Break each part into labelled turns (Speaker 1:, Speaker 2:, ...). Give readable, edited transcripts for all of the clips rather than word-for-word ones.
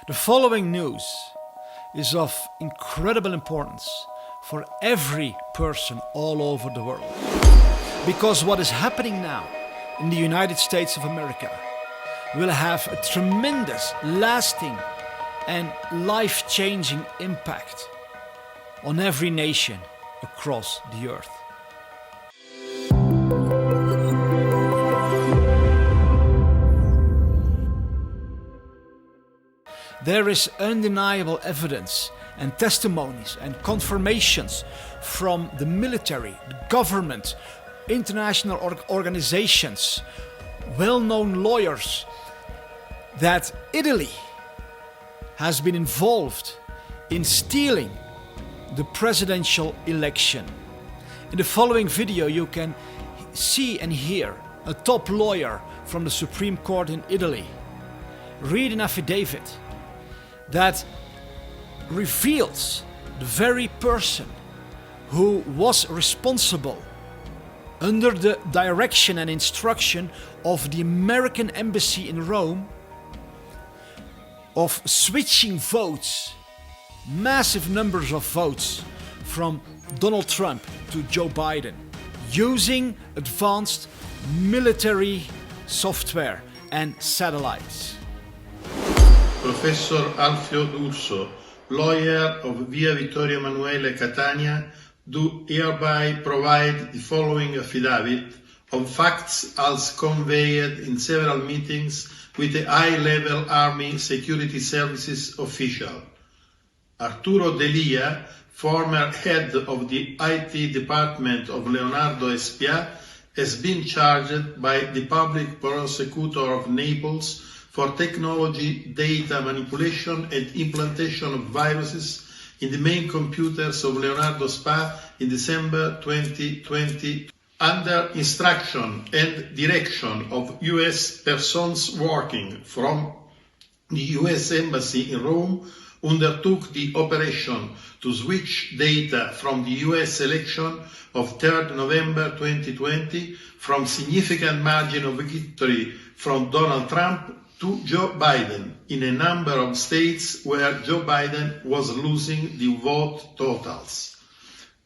Speaker 1: The following news is of incredible importance for every person all over the world. Because what is happening now in the United States of America will have a tremendous, lasting and life-changing impact on every nation across the earth. There is undeniable evidence and testimonies and confirmations from the military, the government, international organizations, well-known lawyers that Italy has been involved in stealing the presidential election. In the following video you can see and hear a top lawyer from the Supreme Court in Italy read an affidavit that reveals the very person who was responsible under the direction and instruction of the American embassy in Rome of switching votes, massive numbers of votes from Donald Trump to Joe Biden using advanced military software and satellites.
Speaker 2: Professor Alfio D'Urso, lawyer of Via Vittorio Emanuele, Catania, do hereby provide the following affidavit of facts as conveyed in several meetings with the high-level Army Security Services official. Arturo Delia, former head of the IT department of Leonardo Espia, has been charged by the public prosecutor of Naples for technology, data manipulation and implantation of viruses in the main computers of Leonardo SPA in December 2020 under instruction and direction of US persons working from the US Embassy in Rome, undertook the operation to switch data from the US election of 3rd November 2020 from significant margin of victory from Donald Trump to Joe Biden in a number of states where Joe Biden was losing the vote totals.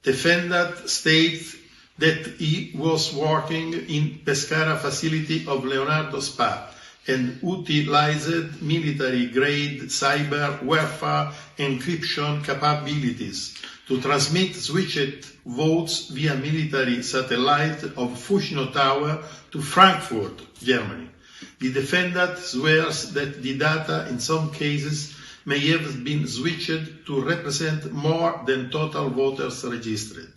Speaker 2: Defendant states that he was working in Pescara facility of Leonardo SPA and utilized military-grade cyber warfare encryption capabilities to transmit switched votes via military satellite of Fushino Tower to Frankfurt, Germany. The defendant swears that the data in some cases may have been switched to represent more than total voters registered.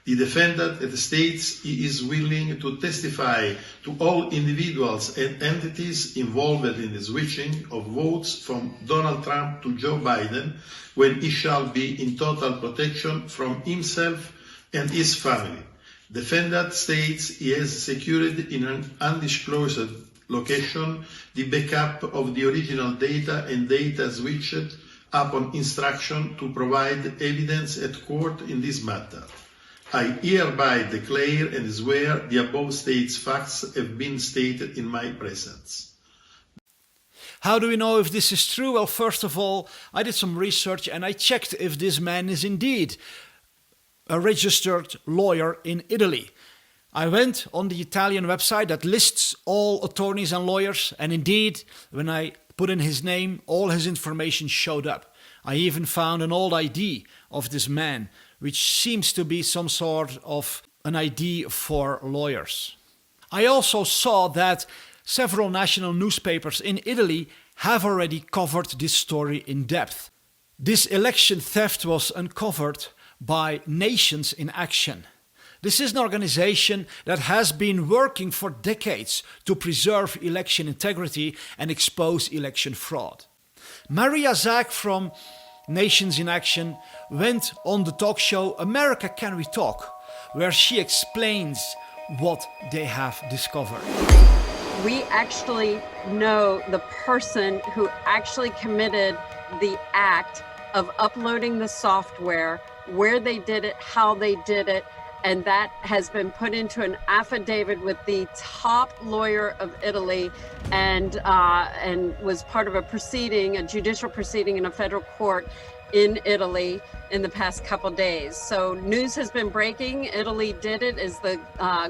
Speaker 2: The defendant states he is willing to testify to all individuals and entities involved in the switching of votes from Donald Trump to Joe Biden when he shall be in total protection from himself and his family. Defendant states he has secured in an undisclosed location the backup of the original data and data switched upon instruction to provide evidence at court in this matter. I hereby declare and swear the above stated facts have been stated in my presence.
Speaker 1: How do we know if this is true? Well, first of all, I did some research and I checked if this man is indeed a registered lawyer in Italy. I went on the Italian website that lists all attorneys and lawyers, and indeed, when I put in his name, all his information showed up. I even found an old ID of this man, which seems to be some sort of an ID for lawyers. I also saw that several national newspapers in Italy have already covered this story in depth. This election theft was uncovered by Nations in Action. This is an organization that has been working for decades to preserve election integrity and expose election fraud. Maria Zak from Nations in Action went on the talk show America Can We Talk, where she explains what they have discovered.
Speaker 3: We actually know the person who actually committed the act of uploading the software, where they did it, how they did it, and that has been put into an affidavit with the top lawyer of Italy, and was part of a proceeding, a judicial proceeding in a federal court in Italy in the past couple days. So news has been breaking. Italy did it is the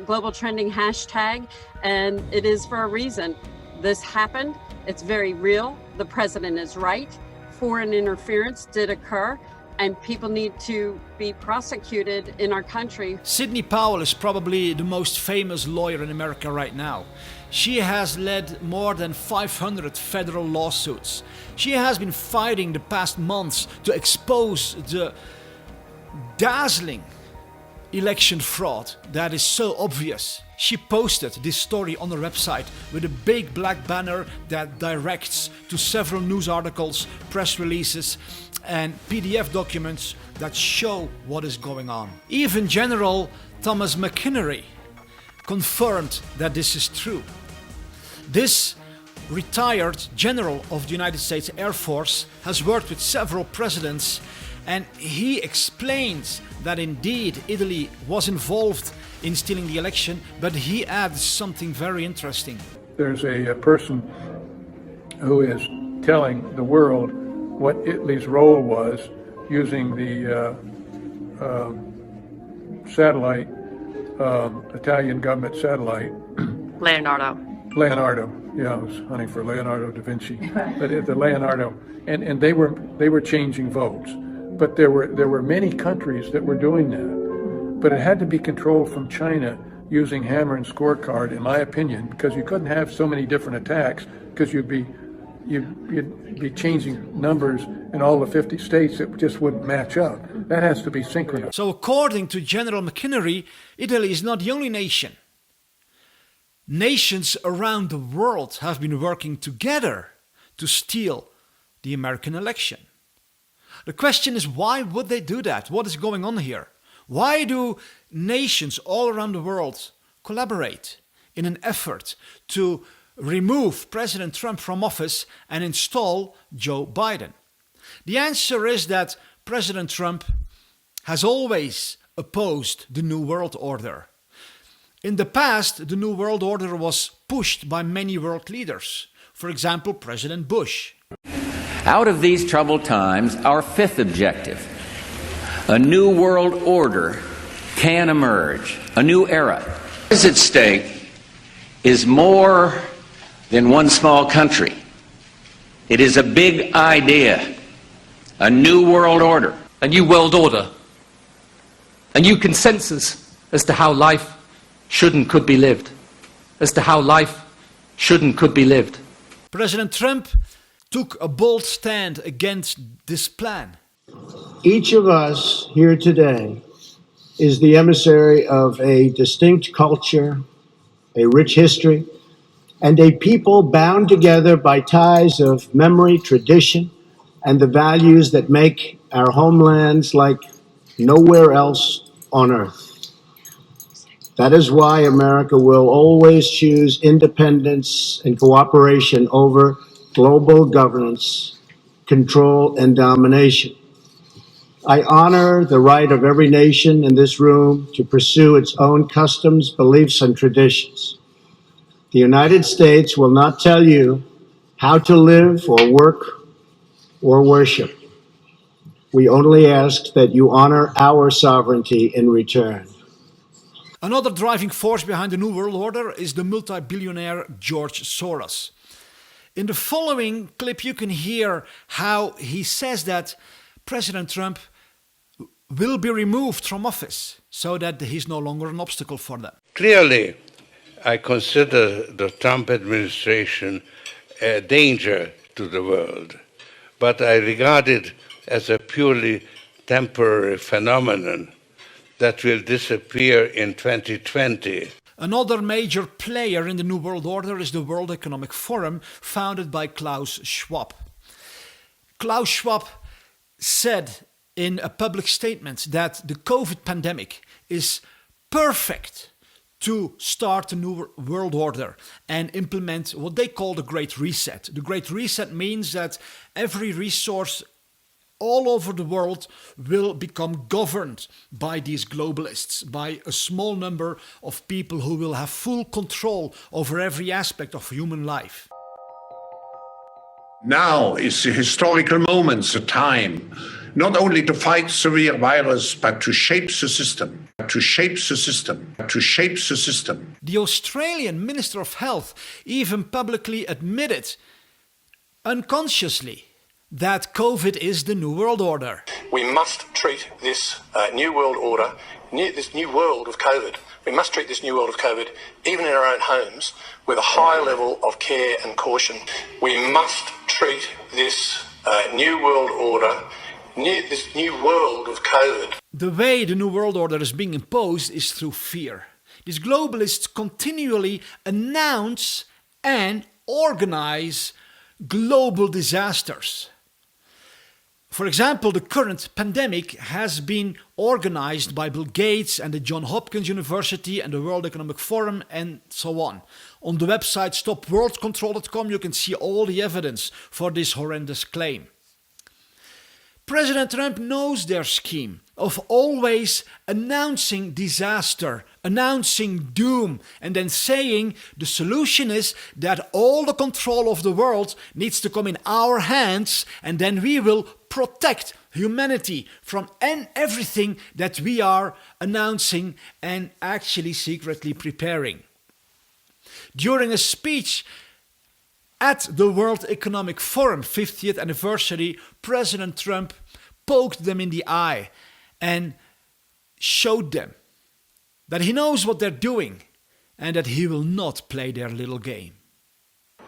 Speaker 3: global trending hashtag, and it is for a reason. This happened. It's very real. The president is right. Foreign interference did occur, and people need to be prosecuted in our country.
Speaker 1: Sidney Powell is probably the most famous lawyer in America right now. She has led more than 500 federal lawsuits. She has been fighting the past months to expose the dazzling election fraud that is so obvious. She posted this story on her website with a big black banner that directs to several news articles, press releases, and PDF documents that show what is going on. Even General Thomas McInerney confirmed that this is true. This retired general of the United States Air Force has worked with several presidents, and he explains that indeed Italy was involved in stealing the election, but he adds something very interesting.
Speaker 4: There's a person who is telling the world what Italy's role was using the satellite, Italian government satellite. Leonardo, yeah, I was hunting for Leonardo da Vinci, but the Leonardo, and they were changing votes, but there were many countries that were doing that, but it had to be controlled from China using hammer and scorecard, in my opinion, because you couldn't have so many different attacks, because you'd be changing numbers in all the 50 states. It just wouldn't match up. That has to be synchronized.
Speaker 1: So according to General McInerney, Italy is not the only nation. Nations around the world have been working together to steal the American election. The question is, why would they do that? What is going on here? Why do nations all around the world collaborate in an effort to remove President Trump from office and install Joe Biden? The answer is that President Trump has always opposed the New World Order. In the past, the New World Order was pushed by many world leaders. For example, President Bush.
Speaker 5: Out of these troubled times, our fifth objective, a new world order, can emerge, a new era. What is at stake is more than one small country. It is a big idea, a new world order.
Speaker 6: A new world order, a new consensus as to how life should and could be lived, as to how life should and could be lived.
Speaker 1: President Trump took a bold stand against this plan.
Speaker 7: Each of us here today is the emissary of a distinct culture, a rich history, and a people bound together by ties of memory, tradition, and the values that make our homelands like nowhere else on earth. That is why America will always choose independence and cooperation over global governance, control, and domination. I honor the right of every nation in this room to pursue its own customs, beliefs, and traditions. The United States will not tell you how to live or work or worship. We only ask that you honor our sovereignty in return.
Speaker 1: Another driving force behind the New World Order is the multi-billionaire George Soros. In the following clip you can hear how he says that President Trump will be removed from office so that he's no longer an obstacle for them.
Speaker 8: Clearly, I consider the Trump administration a danger to the world, but I regard it as a purely temporary phenomenon that will disappear in 2020.
Speaker 1: Another major player in the New World Order is the World Economic Forum, founded by Klaus Schwab. Klaus Schwab said in a public statement that the COVID pandemic is perfect to start a new world order and implement what they call the Great Reset. The Great Reset means that every resource all over the world will become governed by these globalists, by a small number of people who will have full control over every aspect of human life.
Speaker 9: Now is the historical moment, the time, not only to fight severe virus, but to shape the system, to shape the system, to shape the system.
Speaker 1: The Australian Minister of Health even publicly admitted, unconsciously, that COVID is the New World Order.
Speaker 10: We must treat this New World Order, this new world of COVID, we must treat this new world of COVID, even in our own homes, with a high level of care and caution. We must treat this New World Order, this new world of COVID.
Speaker 1: The way the New World Order is being imposed is through fear. These globalists continually announce and organize global disasters. For example, the current pandemic has been organized by Bill Gates and the Johns Hopkins University and the World Economic Forum and so on. On the website stopworldcontrol.com you can see all the evidence for this horrendous claim. President Trump knows their scheme of always announcing disaster, announcing doom, and then saying the solution is that all the control of the world needs to come in our hands, and then we will protect humanity from everything that we are announcing and actually secretly preparing. During a speech at the World Economic Forum 50th anniversary, President Trump poked them in the eye and showed them that he knows what they're doing and that he will not play their little game.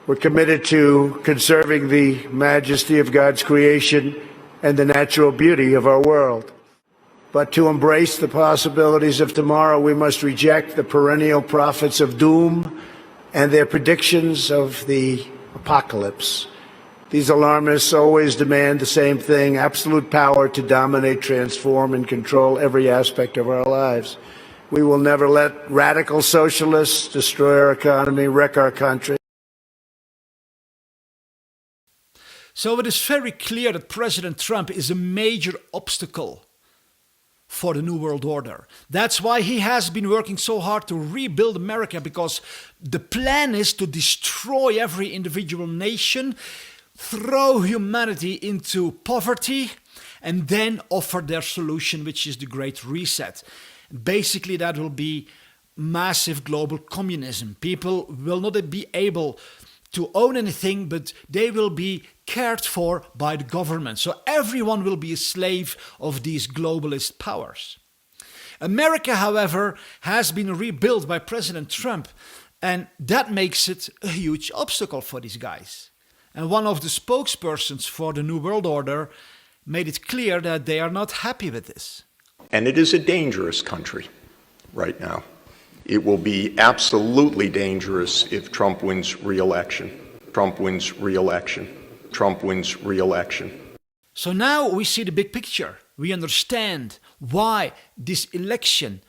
Speaker 7: We're committed to conserving the majesty of God's creation and the natural beauty of our world. But to embrace the possibilities of tomorrow, we must reject the perennial prophets of doom and their predictions of the apocalypse. These alarmists always demand the same thing: absolute power to dominate, transform, and control every aspect of our lives. We will never let radical socialists destroy our economy, wreck our country.
Speaker 1: So it is very clear that President Trump is a major obstacle for the New World Order. That's why he has been working so hard to rebuild America, because the plan is to destroy every individual nation, throw humanity into poverty, and then offer their solution, which is the Great Reset. Basically, that will be massive global communism. People will not be able to own anything, but they will be cared for by the government. So everyone will be a slave of these globalist powers. America, however, has been rebuilt by President Trump, and that makes it a huge obstacle for these guys. And one of the spokespersons for the New World Order made it clear that they are not happy with this.
Speaker 11: And it is a dangerous country right now. It will be absolutely dangerous if Trump wins re-election. Trump wins re-election. Trump wins re-election.
Speaker 1: So now we see the big picture. We understand why this election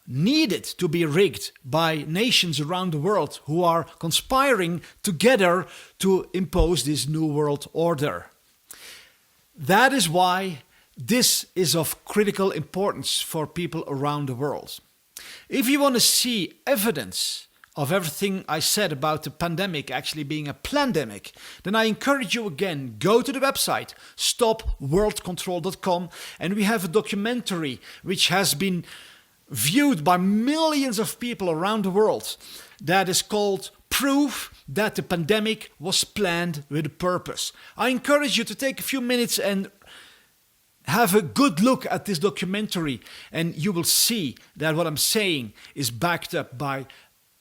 Speaker 1: needed to be rigged by nations around the world who are conspiring together to impose this New World Order. That is why this is of critical importance for people around the world. If you want to see evidence of everything I said about the pandemic actually being a plandemic, then I encourage you again, go to the website stopworldcontrol.com, and we have a documentary which has been viewed by millions of people around the world that is called Proof That the Pandemic Was Planned with a Purpose. I encourage you to take a few minutes and have a good look at this documentary, and you will see that what I'm saying is backed up by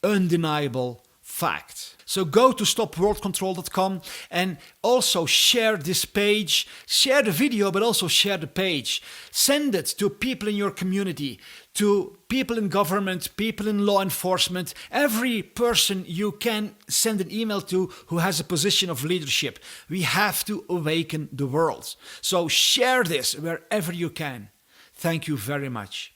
Speaker 1: undeniable fact. So go to stopworldcontrol.com and also share this page. Share the video, but also share the page. Send it to people in your community, to people in government, people in law enforcement, every person you can send an email to who has a position of leadership. We have to awaken the world. So share this wherever you can. Thank you very much.